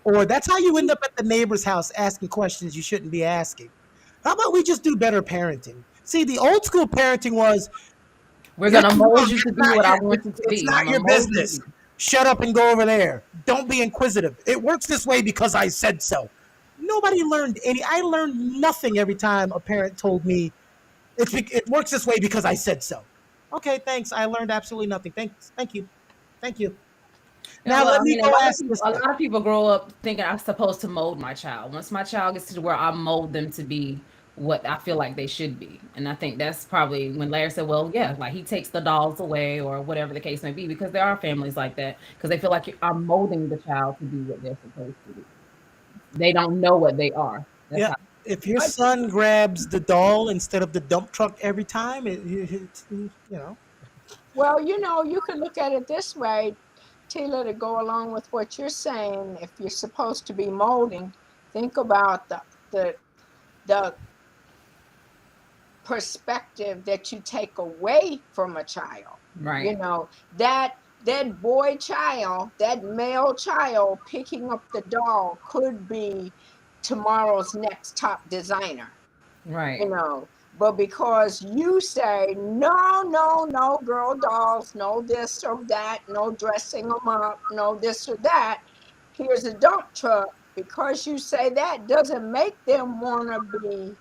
or that's how you end up at the neighbor's house asking questions you shouldn't be asking. How about we just do better parenting? See, the old school parenting was, we're going to mold you to be what I want you to be. it's not your business. Shut up and go over there. Don't be inquisitive. It works this way because I said so. Nobody learned I learned nothing every time a parent told me it works this way because I said so. Okay, thanks. I learned absolutely nothing. Thank you. Now let me go ask a lot of people grow up thinking I'm supposed to mold my child. Once my child gets to where I mold them to be what I feel like they should be. And I think that's probably when Larry said, well, yeah, like he takes the dolls away or whatever the case may be, because there are families like that, because they feel like I'm molding the child to be what they're supposed to be. They don't know what they are. That's if your son grabs the doll instead of the dump truck every time, Well, you can look at it this way, Tila, to go along with what you're saying. If you're supposed to be molding, think about the perspective that you take away from a child. right. That boy child, that male child picking up the doll could be tomorrow's next top designer. Right. But because you say no girl dolls, no this or that, no dressing them up, no this or that, here's a dump truck, because you say that doesn't make them want to be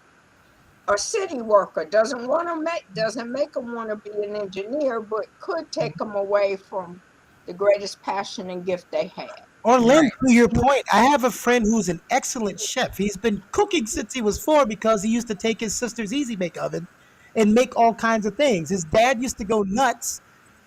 a city worker, doesn't make them want to be an engineer, but could take them away from the greatest passion and gift they have. Or Lynn, to your point, I have a friend who's an excellent chef. He's been cooking since he was 4 because he used to take his sister's Easy Bake Oven and make all kinds of things. His dad used to go nuts.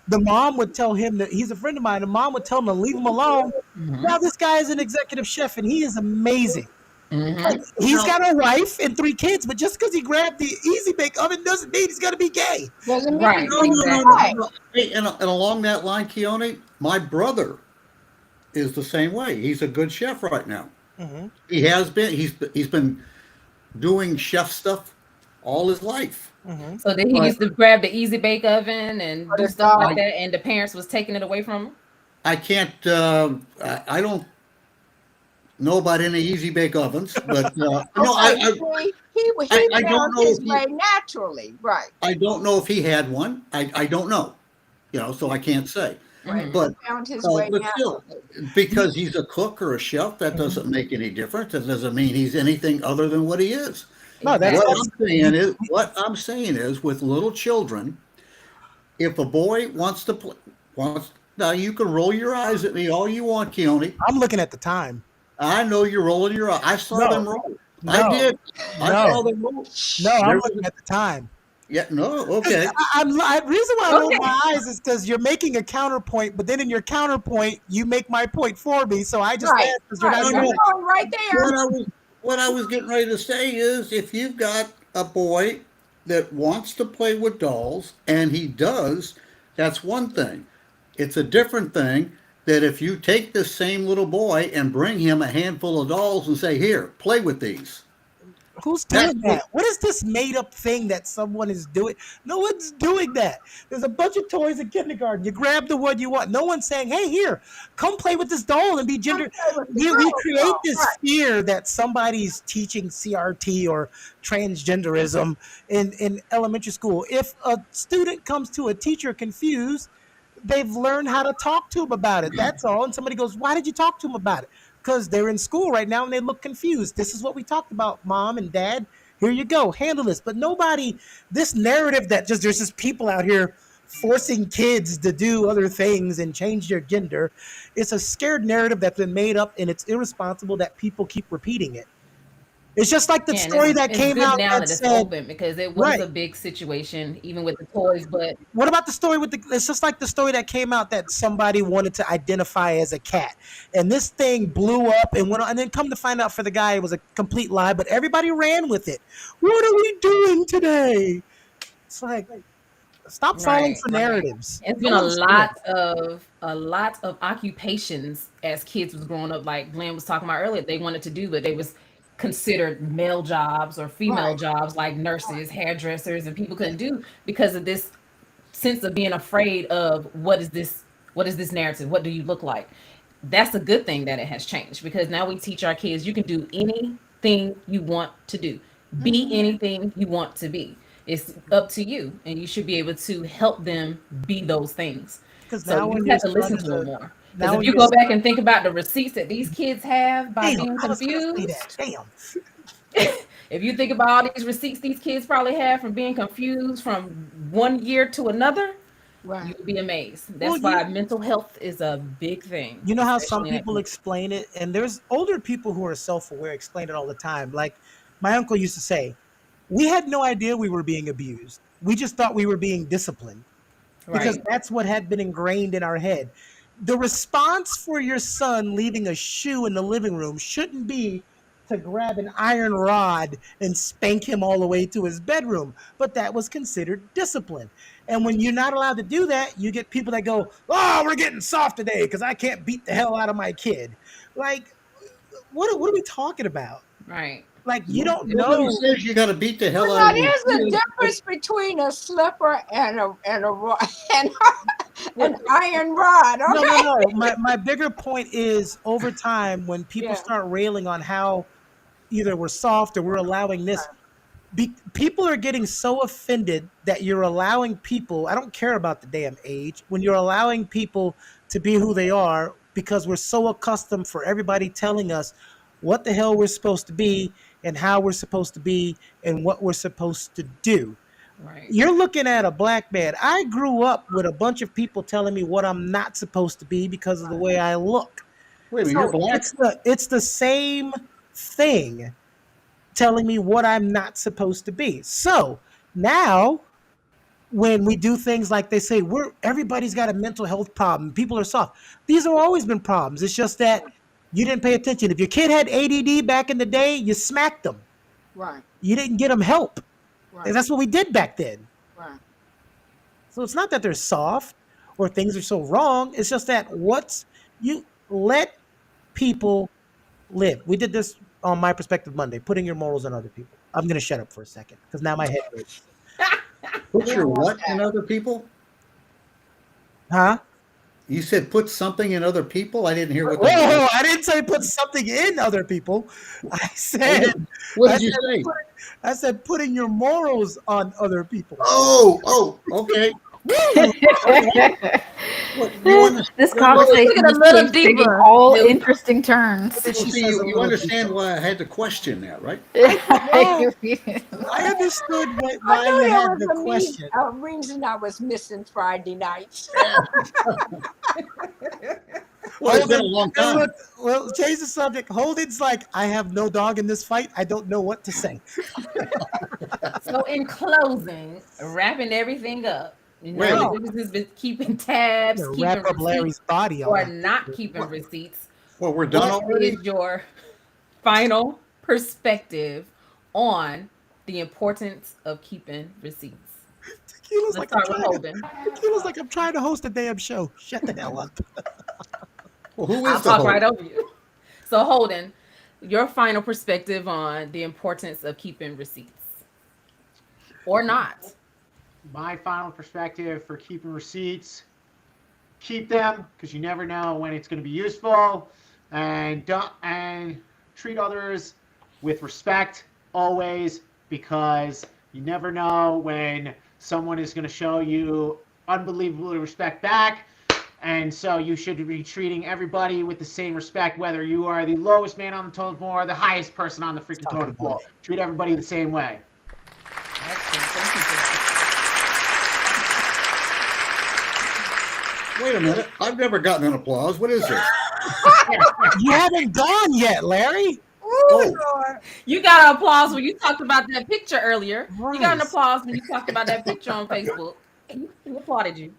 The mom would tell him that he's a friend of mine. The mom would tell him to leave him alone. Now this guy is an executive chef and he is amazing. Like, he's got a wife and 3 kids, but just because he grabbed the Easy Bake Oven doesn't mean he's going to be gay. Doesn't mean Right. No. Hey, and along that line, Keone, my brother is the same way. He's a good chef right now. He has been. He's been doing chef stuff all his life. So then he used to grab the Easy Bake Oven and do stuff like that, and the parents was taking it away from him. I can't. I don't know about any Easy Bake Ovens, but no, he I don't found know his if he- way naturally, right? I don't know if he had one. I don't know. So I can't say. Right. But Found his way but still, naturally. because he's a cook or a chef, that doesn't make any difference. That doesn't mean he's anything other than what he is. No, that's What I'm saying is, with little children, if a boy wants to play, now you can roll your eyes at me all you want, Keone. I'm looking at the time. I know you're rolling your eyes. I saw No. them roll. No. I did. I No. saw them roll. No, I'm There looking at the time. Yeah. No. Okay. The reason why I roll Okay. my eyes is because you're making a counterpoint, but then in your counterpoint, you make my point for me. So I just Right. asked because you're Right. not No, doing no. it. Right there. What I was getting ready to say is, if you've got a boy that wants to play with dolls, and he does, that's one thing. It's a different thing that if you take this same little boy and bring him a handful of dolls and say, "Here, play with these." Who's doing that? What is this made up thing that someone is doing? No one's doing that. There's a bunch of toys in kindergarten. You grab the one you want. No one's saying, "Hey, here, come play with this doll and be gender." We create this fear that somebody's teaching CRT or transgenderism in elementary school. If a student comes to a teacher confused, they've learned how to talk to him about it. That's all. And somebody goes, "Why did you talk to him about it?" Because they're in school right now and they look confused. This is what we talked about, Mom and Dad. Here you go, handle this. But nobody, this narrative that there's just people out here forcing kids to do other things and change their gender. It's a scared narrative that's been made up, and it's irresponsible that people keep repeating it. It's just like the Yeah, and story it's that came good out now that that it's said, open because it was Right. a big situation, even with the toys. But what about the story with it's just like the story that came out that somebody wanted to identify as a cat, and this thing blew up and went on, and then come to find out for the guy it was a complete lie, but everybody ran with it. What are we doing today? It's like, stop falling Right, for right. narratives. it's been a lot of occupations as kids was growing up. Like Glenn was talking about earlier, they wanted to do, but they was considered male jobs or female Right. jobs, like nurses, hairdressers, and people couldn't do because of this sense of being afraid of what is this narrative? What do you look like? That's a good thing that it has changed because now we teach our kids you can do anything you want to do, be anything you want to be. It's up to you, and you should be able to help them be those things. Because So now you when have to you're listen to starting them more. now Because if when you you're go back and think about the receipts that these kids have by Damn, being I was gonna say confused, that. Damn. if you think about all these receipts these kids probably have from being confused from one year to another, Right. you'll be amazed. That's Well, why mental health is a big thing. You know how some especially in people explain it, and there's older people who are self-aware explain it all the time. Like my uncle used to say, we had no idea we were being abused. We just thought we were being disciplined because Right. that's what had been ingrained in our head. The response for your son leaving a shoe in the living room shouldn't be to grab an iron rod and spank him all the way to his bedroom, but that was considered discipline. And when you're not allowed to do that, you get people that go, "Oh, we're getting soft today because I can't beat the hell out of my kid." Like, what are we talking about? Right. Like, you don't Nobody know. says you got to beat the hell Well, out now, of your there's a kid. difference between a slipper and and an iron rod. No, Okay. no, no. My bigger point is over time when people Yeah. start railing on how either we're soft or we're allowing this, people are getting so offended that you're allowing people, I don't care about the damn age, when you're allowing people to be who they are because we're so accustomed for everybody telling us, what the hell we're supposed to be and how we're supposed to be and what we're supposed to do. Right. You're looking at a black man. I grew up with a bunch of people telling me what I'm not supposed to be because of the way I look. Wait a minute, you're black? It's the same thing telling me what I'm not supposed to be. So now when we do things like they say, everybody's got a mental health problem, people are soft. These have always been problems. It's just that you didn't pay attention. If your kid had ADD back in the day, you smacked them. Right. You didn't get them help. Right. That's what we did back then. Right. So it's not that they're soft or things are so wrong. It's just that you let people live. We did this on My Perspective Monday, putting your morals on other people. I'm going to shut up for a second because now my head hurts. Put your what in other people? Huh? You said put something in other people? I didn't hear what Whoa, that was. I didn't say put something in other people. I said, What did you say? I said putting your morals on other people. Oh, okay. What, This conversation a is little taking deeper. all interesting turns. you understand why I had to question that, right? I understood why I knew you there had was the question. a reason I was missing Friday nights. Well, it's been a long time. Well, change the subject. Holden's like, I have no dog in this fight. I don't know what to say. So in closing, wrapping everything up, Wait. this has been keeping tabs, Gonna keeping wrap up receipts, Larry's body or on. not keeping receipts. Well, we're done What already? is your final perspective on the importance of keeping receipts? Tequila's Let's like, start with Holden. Tequila's like, I'm trying to host a damn show. Shut the hell up. Well, who I'll is the talk host? right over you. So Holden, your final perspective on the importance of keeping receipts or not. My final perspective for keeping receipts: keep them because you never know when it's going to be useful, and treat others with respect always, because you never know when someone is going to show you unbelievable respect back. And so you should be treating everybody with the same respect, whether you are the lowest man on the totem pole or the highest person on the freaking totem pole. Treat everybody the same way. Wait a minute. I've never gotten an applause. What is this? You haven't gone yet, Larry. Oh, You got an applause when you talked about that picture earlier. You got an Christ. applause when you talked about that picture on Facebook. He applauded you.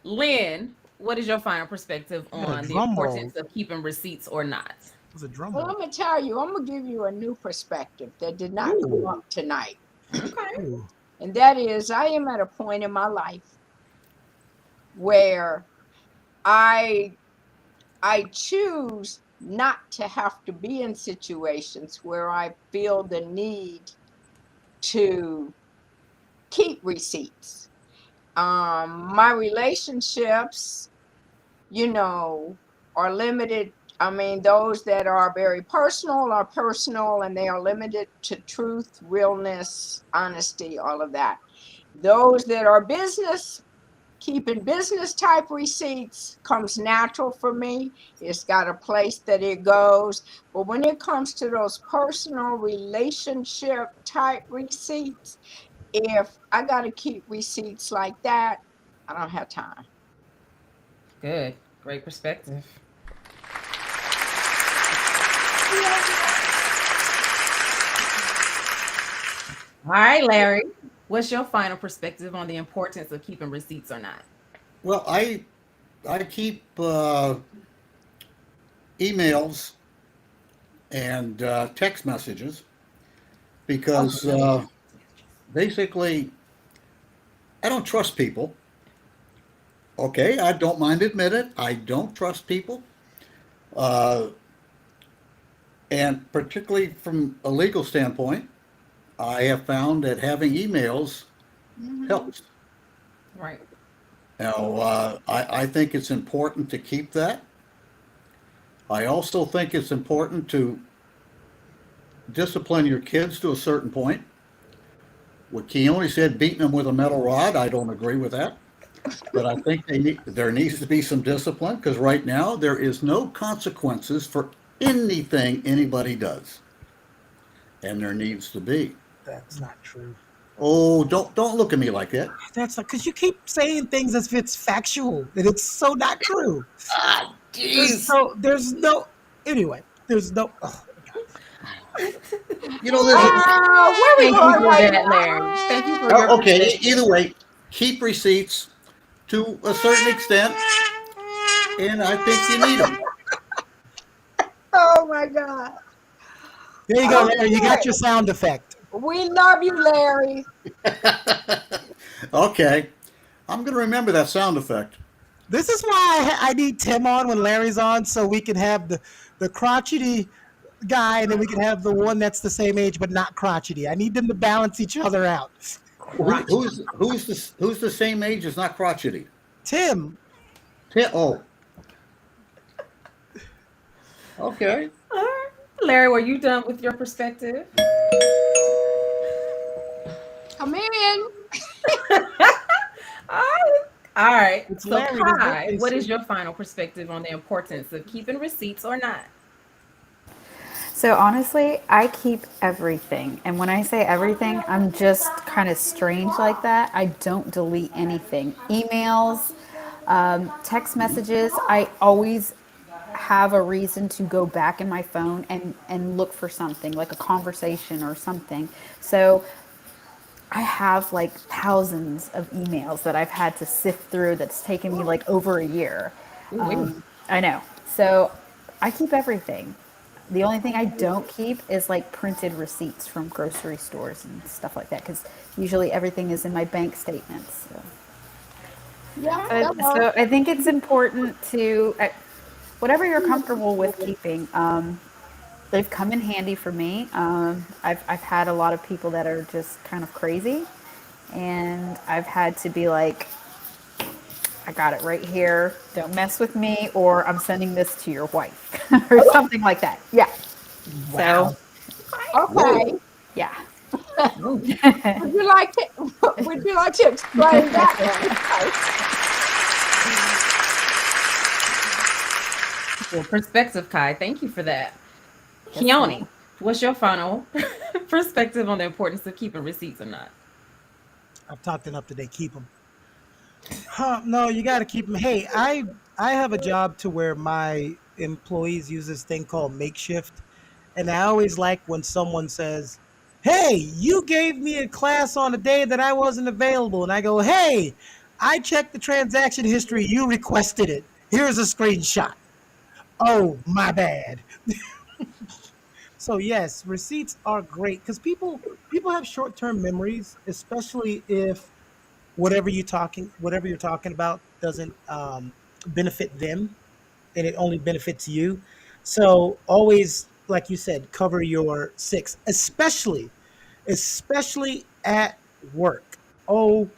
Lynn, what is your final perspective on the drum roll. importance of keeping receipts or not? It was a drum Well, roll. I'm gonna tell you, I'm gonna give you a new perspective that did not come up tonight. Ooh. And that is, I am at a point in my life where I choose not to have to be in situations where I feel the need to keep receipts. My relationships, are limited. I mean, those that are very personal are personal, and they are limited to truth, realness, honesty, all of that. Those that are business, keeping business type receipts comes natural for me. It's got a place that it goes. But when it comes to those personal relationship type receipts, if I got to keep receipts like that, I don't have time. Good. Great perspective. All right, Larry, what's your final perspective on the importance of keeping receipts or not? well, I keep emails and text messages because basically I don't trust people. Okay, I don't mind admit it. I don't trust people. And particularly from a legal standpoint, I have found that having emails helps. Right. Now, I think it's important to keep that. I also think it's important to discipline your kids to a certain point. What Keone said, beating them with a metal rod, I don't agree with that. But I think there needs to be some discipline, because right now there is no consequences for anything anybody does. And there needs to be. That's not true. Oh, don't look at me like that. That's not because you keep saying things as if it's factual, and it's so not true. Ah, jeez. There's no. Anyway, there's no. Oh, You know, there's where we Thank you going for right that, now? Larry. Thank you for your okay. perspective. Either way, keep receipts to a certain extent, and I think you need them. Oh my God. there you go, Larry. You got your sound effect. We love you, Larry. Okay, I'm gonna remember that sound effect. This is why I need Tim on when Larry's on, so we can have the crotchety guy, and then we can have the one that's the same age but not crotchety. I need them to balance each other out. Who's the same age as not crotchety? Tim, Oh, okay. All right. Larry, were you done with your perspective? Come in. All right. It's So, Larry, Kai, there's no what is AC. your final perspective on the importance of keeping receipts or not? So honestly, I keep everything. And when I say everything, I'm just kind of strange like that. I don't delete anything. Emails, text messages, I always have a reason to go back in my phone and look for something like a conversation or something. So I have like thousands of emails that I've had to sift through that's taken me like over a year. I know. So I keep everything. The only thing I don't keep is like printed receipts from grocery stores and stuff like that because usually everything is in my bank statements. So. Yeah, So I think it's important to, whatever you're comfortable with keeping, they've come in handy for me. I've had a lot of people that are just kind of crazy, and I've had to be like, I got it right here. Don't mess with me, or I'm sending this to your wife, or something like that. Yeah. Wow. So okay. yeah. Would you like to explain that Well, perspective, Kai. Thank you for that. Keone, what's your final perspective on the importance of keeping receipts or not? I've talked enough today. Keep them. No, you got to keep them. Hey, I have a job to where my employees use this thing called Makeshift, and I always like when someone says, "Hey, you gave me a class on a day that I wasn't available," and I go, "Hey, I checked the transaction history. You requested it. Here's a screenshot." Oh, my bad. So yes, receipts are great because people have short-term memories, especially if whatever you're talking about doesn't benefit them, and it only benefits you. So always, like you said, cover your six, especially at work. OMG,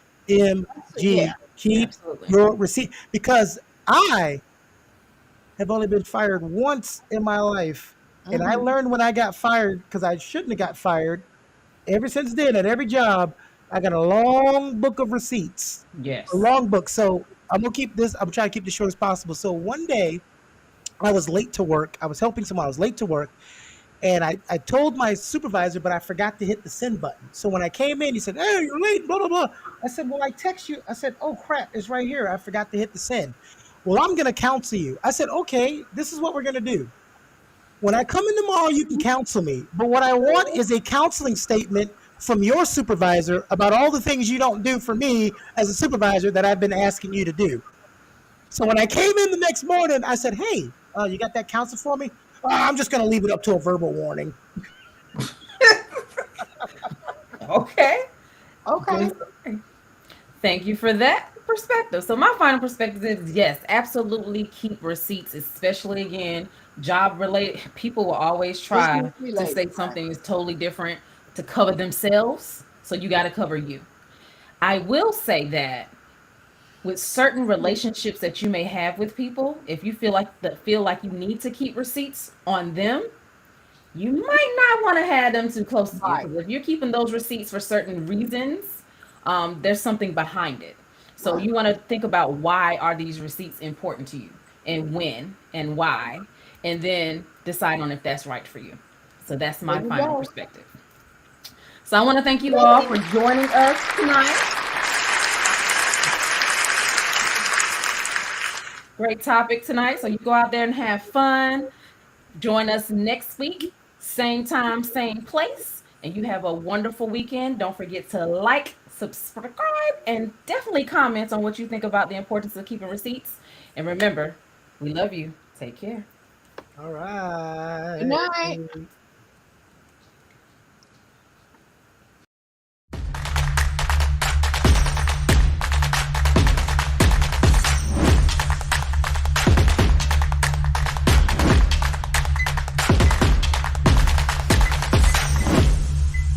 Yeah, keep absolutely. your receipt because I have only been fired once in my life. And I learned when I got fired, because I shouldn't have got fired. Ever since then, at every job, I got a long book of receipts. Yes. A long book. So I'm trying to keep this short as possible. So one day I was late to work. I was helping someone. I was late to work. And I told my supervisor, but I forgot to hit the send button. So when I came in, he said, "Hey, you're late, blah, blah, blah." I said, "Well, I text you." I said, "Oh, crap, it's right here. I forgot to hit the send." "Well, I'm going to counsel you." I said, "Okay, this is what we're going to do. When I come in tomorrow, you can counsel me. But what I want is a counseling statement from your supervisor about all the things you don't do for me as a supervisor that I've been asking you to do." So when I came in the next morning, I said, "Hey, you got that counsel for me?" "I'm just going to leave it up to a verbal warning." Okay. Okay. Thank you for that perspective. So my final perspective is yes, absolutely keep receipts, especially again, job related. People will always try Business to related, say right. something is totally different to cover themselves. So you got to cover you. I will say that with certain relationships that you may have with people, if you feel like you need to keep receipts on them, you might not want to have them too close to you. Right. Because if you're keeping those receipts for certain reasons, there's something behind it. So Right. you want to think about why are these receipts important to you and when and why. and then decide on if that's right for you. So that's my There you final go. perspective. So I want to thank you all for joining us tonight. Great topic tonight. So you go out there and have fun. Join us next week, same time, same place. And you have a wonderful weekend. Don't forget to like, subscribe, and definitely comment on what you think about the importance of keeping receipts. And remember, we love you. Take care. All right. Good night.